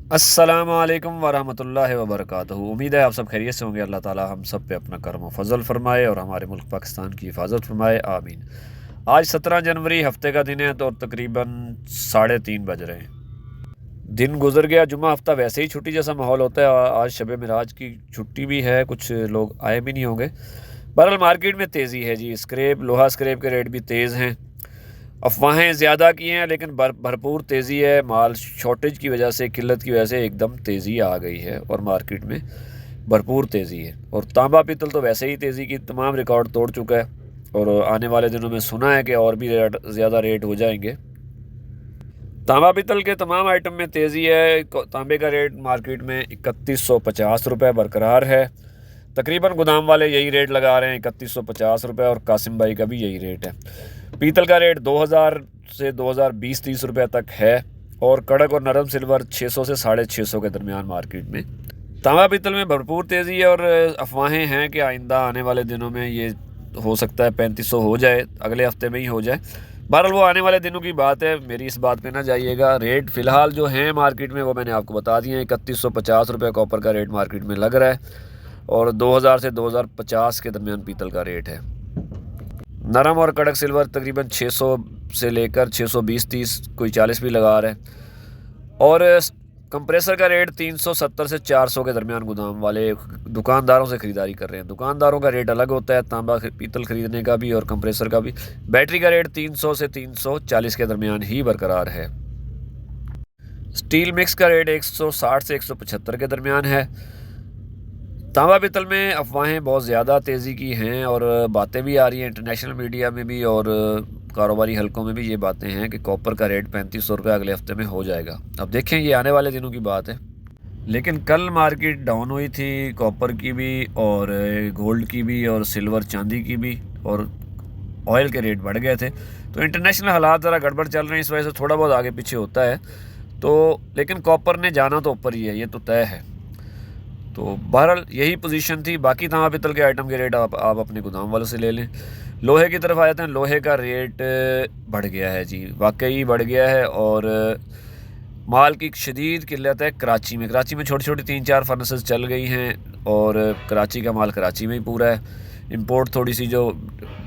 अस्सलामुअलैकुम वरहमतुल्लाहि वबरकातुहू। उम्मीद है आप सब खैरियत से होंगे। अल्लाह ताला हम सब पे अपना करम फजल फरमाए और हमारे मुल्क पाकिस्तान की हिफाजत फरमाए, आमीन। आज 17 जनवरी हफ्ते का दिन है तो तकरीबन 3:30 बज रहे हैं। दिन गुजर गया, जुम्मा हफ्ता वैसे ही छुट्टी जैसा माहौल होता है। आज शब मिराज की छुट्टी भी है, कुछ लोग आए भी नहीं होंगे। बहरहाल मार्केट में तेज़ी है जी। स्क्रैप, लोहा स्क्रैप के रेट भी तेज़ हैं। अफवाहें ज़्यादा की हैं लेकिन भरपूर तेज़ी है। माल शॉर्टेज की वजह से, किल्लत की वजह से एकदम तेज़ी आ गई है और मार्केट में भरपूर तेज़ी है। और तांबा पीतल तो वैसे ही तेज़ी की तमाम रिकॉर्ड तोड़ चुका है और आने वाले दिनों में सुना है कि और भी ज़्यादा रेट हो जाएंगे। तांबा पीतल के तमाम आइटम में तेज़ी है। तांबे का रेट मार्केट में 3150 रुपये बरकरार है। तकरीबन गोदाम वाले यही रेट लगा रहे हैं, 3150 रुपये, और कासिम भाई का भी यही रेट है। पीतल का रेट 2000 से 2020-30 रुपये तक है और कड़क और नरम सिल्वर 600 से 650 के दरमियान मार्केट में। तांबा पीतल में भरपूर तेज़ी है और अफवाहें हैं कि आइंदा आने वाले दिनों में ये हो सकता है 3500 हो जाए, अगले हफ्ते में ही हो जाए। बहरहाल वो आने वाले दिनों की बात है, मेरी इस बात पे ना जाइएगा। रेट फ़िलहाल जो हैं मार्केट में वो मैंने आपको बता दिए हैं। 3150 रुपये कॉपर का रेट मार्केट में लग रहा है और 2000 से 2050 के दरमियान पीतल का रेट है। नरम और कड़क सिल्वर तकरीबन 600 से लेकर 620-30, कोई 40 भी लगा रहा है। और कंप्रेसर का रेट 370 से 400 के दरमियान गोदाम वाले दुकानदारों से ख़रीदारी कर रहे हैं। दुकानदारों का रेट अलग होता है तांबा पीतल ख़रीदने का भी और कंप्रेसर का भी। बैटरी का रेट 300 से 340 के दरमियान ही बरकरार है। स्टील मिक्स का रेट 160 से 175 के दरमियान है। तांबा पीतल में अफवाहें बहुत ज़्यादा तेज़ी की हैं और बातें भी आ रही हैं इंटरनेशनल मीडिया में भी और कारोबारी हलकों में भी। ये बातें हैं कि कॉपर का रेट 3500 रुपये अगले हफ्ते में हो जाएगा। अब देखें, ये आने वाले दिनों की बात है। लेकिन कल मार्केट डाउन हुई थी, कॉपर की भी और गोल्ड की भी और सिल्वर चांदी की भी, और ऑयल के रेट बढ़ गए थे। तो इंटरनेशनल हालात ज़रा गड़बड़ चल रहे हैं, इस वजह से थोड़ा बहुत आगे पीछे होता है। तो लेकिन कॉपर ने जाना तो ऊपर ही है, ये तो तय है। तो बहरहाल यही पोजीशन थी। बाकी तांबा पित्तल के आइटम के रेट आप अपने गोदाम वालों से ले लें। लोहे की तरफ आ जाते हैं। लोहे का रेट बढ़ गया है जी, वाकई बढ़ गया है और माल की शदीद किल्लत है कराची में। कराची में छोटी छोटी 3-4 फर्नेसेस चल गई हैं और कराची का माल कराची में ही पूरा है। इंपोर्ट थोड़ी सी जो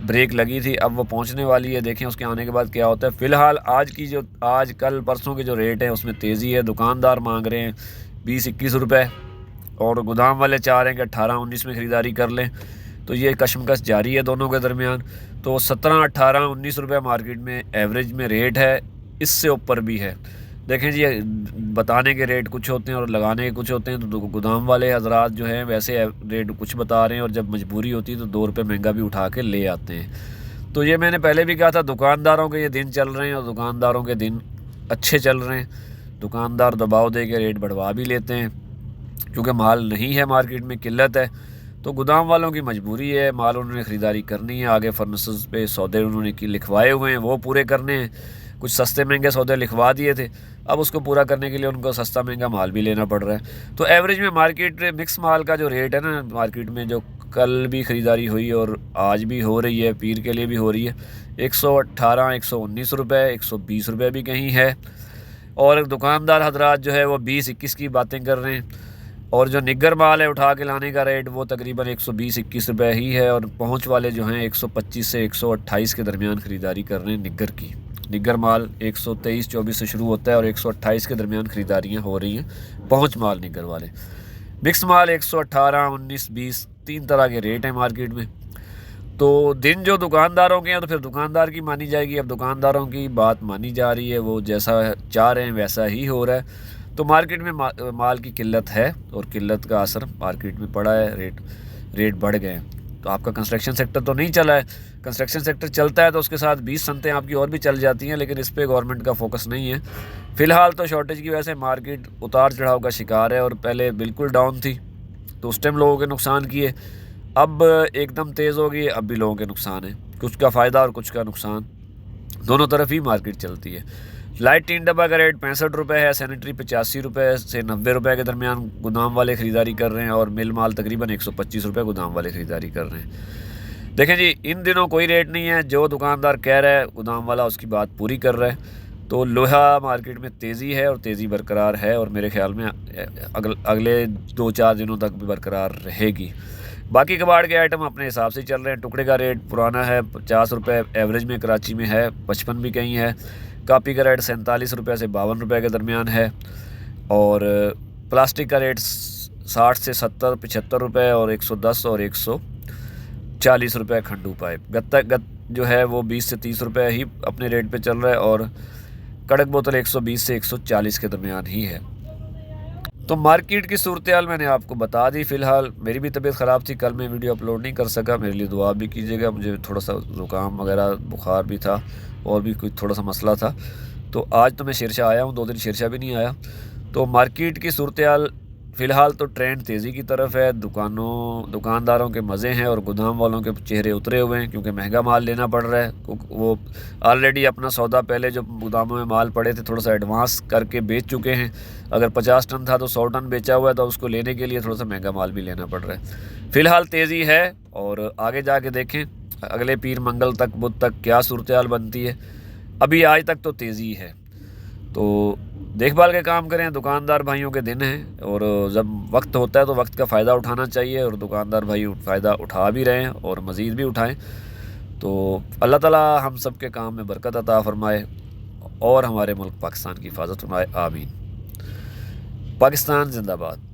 ब्रेक लगी थी अब वो पहुंचने वाली है, देखें उसके आने के बाद क्या होता है। फ़िलहाल आज कल परसों के जो रेट हैं उसमें तेज़ी है। दुकानदार मांग रहे हैं 20-21 रुपये और गोदाम वाले चाह रहे हैं कि 18-19 में ख़रीदारी कर लें। तो ये कशमकश जारी है दोनों के दरमियान। तो 17-18-19 रुपये मार्केट में एवरेज में रेट है, इससे ऊपर भी है। देखें जी, बताने के रेट कुछ होते हैं और लगाने के कुछ होते हैं। तो गोदाम वाले हजरात जो हैं वैसे रेट कुछ बता रहे हैं और जब मजबूरी होती है तो 2 रुपये महंगा भी उठा के ले आते हैं। तो ये मैंने पहले भी कहा था, दुकानदारों के ये दिन चल रहे हैं और दुकानदारों के दिन अच्छे चल रहे हैं। दुकानदार दबाव दे के रेट बढ़वा भी लेते हैं क्योंकि माल नहीं है, मार्केट में किल्लत है। तो गोदाम वालों की मजबूरी है, माल उन्होंने ख़रीदारी करनी है। आगे फर्नेसेस पे सौदे उन्होंने लिखवाए हुए हैं, वो पूरे करने हैं। कुछ सस्ते महंगे सौदे लिखवा दिए थे, अब उसको पूरा करने के लिए उनको सस्ता महंगा माल भी लेना पड़ रहा है। तो एवरेज में मार्केट मिक्स माल का जो रेट है ना मार्केट में, जो कल भी ख़रीदारी हुई और आज भी हो रही है, पीर के लिए भी हो रही है, 118-119 रुपये, 120 रुपये भी कहीं है। और दुकानदार हजरात जो है वो 20-21 की बातें कर रहे हैं। और जो निगर माल है उठा के लाने का रेट वो तकरीबन 120-21 रुपये ही है। और पहुंच वाले जो हैं 125 से 128 के दरमियान ख़रीदारी कर रहे हैं निगर की। निगर माल 123-24 से शुरू होता है और 128 के दरमियान ख़रीदारियाँ हो रही हैं पहुंच माल निगर वाले। मिक्स माल 118-19-20 तीन तरह के रेट हैं मार्केट में। तो दिन जो दुकानदारों के हैं तो फिर दुकानदार की मानी जाएगी। अब दुकानदारों की बात मानी जा रही है, वो जैसा चाह रहे हैं वैसा ही हो रहा है। तो मार्केट में माल की किल्लत है और किल्लत का असर मार्केट में पड़ा है। रेट बढ़ गए हैं। तो आपका कंस्ट्रक्शन सेक्टर तो नहीं चला है। कंस्ट्रक्शन सेक्टर चलता है तो उसके साथ 20 सनतें आपकी और भी चल जाती हैं, लेकिन इस पर गवर्नमेंट का फोकस नहीं है। फ़िलहाल तो शॉर्टेज की वजह से मार्केट उतार चढ़ाव का शिकार है और पहले बिल्कुल डाउन थी तो उस टाइम लोगों के नुकसान किए, अब एकदम तेज़ हो गई, अब भी लोगों के नुकसान है। कुछ का फ़ायदा और कुछ का नुकसान, दोनों तरफ ही मार्केट चलती है। लाइट टीन डब्बा का रेट 65 रुपये है। सैनिटरी 85 रुपये से 90 रुपये के दरमियान गोदाम वाले ख़रीदारी कर रहे हैं और मिल माल तकरीबन 125 रुपये गोदाम वाले ख़रीदारी कर रहे हैं। देखें जी, इन दिनों कोई रेट नहीं है, जो दुकानदार कह रहा है गोदाम वाला उसकी बात पूरी कर रहा है। तो लोहा मार्केट में तेज़ी है और तेज़ी बरकरार है और मेरे ख्याल में अगले 2-4 दिनों तक भी बरकरार रहेगी। बाकी कबाड़ के आइटम अपने हिसाब से चल रहे हैं। टुकड़े का रेट पुराना है 50 रुपये एवरेज में कराची में है, 55 भी कहीं है। कापी का रेट 47 रुपये से 52 रुपये के दरमियान है और प्लास्टिक का रेट 60 से 70 75 रुपये और 110 और 140 रुपये खंडू पाइप। गत्ता जो है वो 20 से 30 रुपये ही अपने रेट पे चल रहा है और कड़क बोतल 120 से 140 के दरमियान ही है। तो मार्केट की सूरत हाल मैंने आपको बता दी। फ़िलहाल मेरी भी तबीयत ख़राब थी, कल मैं वीडियो अपलोड नहीं कर सका, मेरे लिए दुआ भी कीजिएगा। मुझे थोड़ा सा ज़ुकाम वगैरह बुखार भी था और भी कुछ थोड़ा सा मसला था। तो आज तो मैं शेरशाह आया हूँ, 2 दिन शेरशाह भी नहीं आया। तो मार्केट की सूरत हाल फ़िलहाल तो ट्रेंड तेज़ी की तरफ है। दुकानदारों के मज़े हैं और गोदाम वालों के चेहरे उतरे हुए हैं क्योंकि महंगा माल लेना पड़ रहा है। वो ऑलरेडी अपना सौदा पहले जो गोदामों में माल पड़े थे थोड़ा सा एडवांस करके बेच चुके हैं। अगर 50 टन था तो 100 टन बेचा हुआ है, तो उसको लेने के लिए थोड़ा सा महंगा माल भी लेना पड़ रहा है। फ़िलहाल तेज़ी है और आगे जाके देखें अगले पीर मंगल तक बुध तक क्या सूरत हाल बनती है। अभी आज तक तो तेज़ी है, तो देखभाल के काम करें। दुकानदार भाइयों के दिन हैं और जब वक्त होता है तो वक्त का फ़ायदा उठाना चाहिए और दुकानदार भाई फ़ायदा उठा भी रहे हैं और मज़ीद भी उठाएं। तो अल्लाह ताला हम सब के काम में बरकत अता फ़रमाए और हमारे मुल्क पाकिस्तान की हिफाजत फरमाए। आमीन। पाकिस्तान जिंदाबाद।